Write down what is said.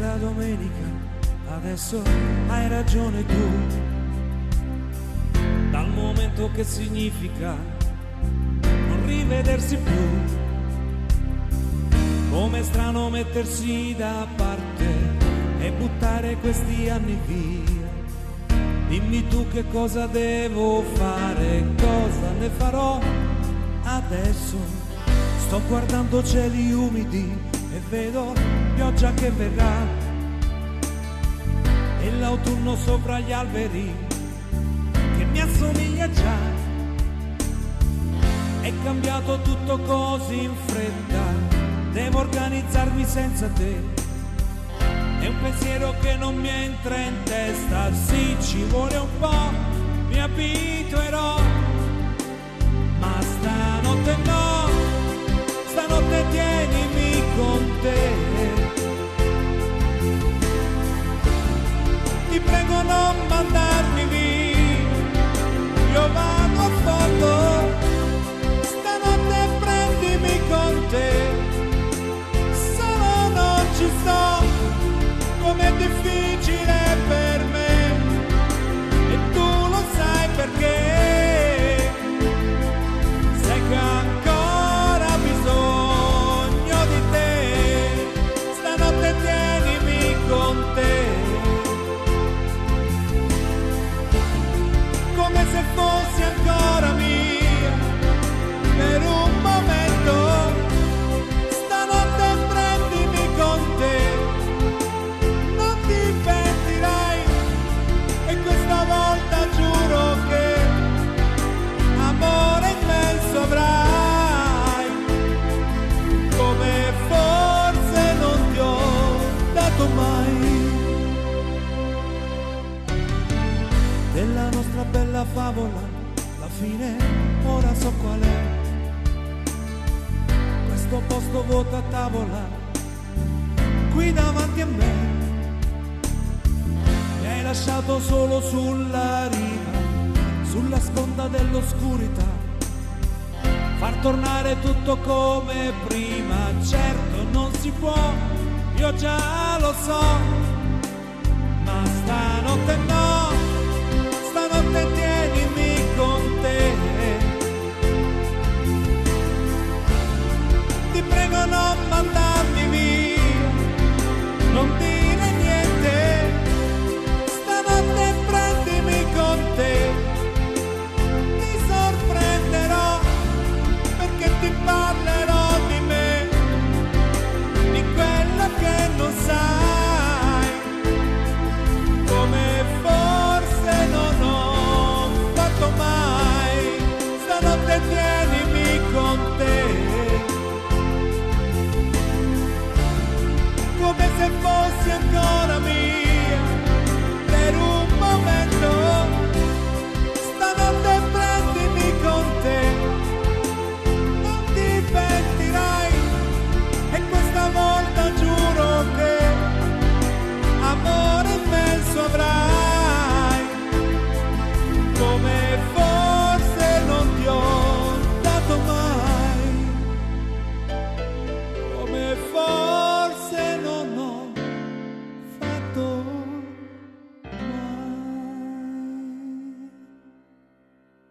era domenica, adesso hai ragione tu. Dal momento che significa non rivedersi più. Com'è strano mettersi da parte e buttare questi anni via. Dimmi tu che cosa devo fare, cosa ne farò adesso. Sto guardando cieli umidi e vedo pioggia che verrà e l'autunno sopra gli alberi che mi assomiglia già. È cambiato tutto così in fretta, devo organizzarmi senza te. È un pensiero che non mi entra in testa, sì ci vuole un po', mi abituerò. Ma stanotte no, stanotte tienimi con te. Ti prego non mandarmi via, io vado a fondo. Stanotte prendimi con te. Ci sto, com'è difficile per me e tu lo sai perché. Sai che ho ancora bisogno di te, stanotte tienimi con te. Come se fossi ancora mia per un momento. Avrai, come forse non ti ho dato mai. Della nostra bella favola, la fine ora so qual è. Questo posto vuoto a tavola, qui davanti a me. Mi hai lasciato solo sulla riva, sulla sponda dell'oscurità. Far tornare tutto come prima, certo non si può, io già lo so. Ma stanotte no, stanotte tienimi con te. Ti prego non mandarmi via, non dire niente. Stanotte prendimi con te. Ti parlerò di me, di quello che non sai, come forse non ho fatto mai. Stanotte tienimi con te, come se fossi ancora mia.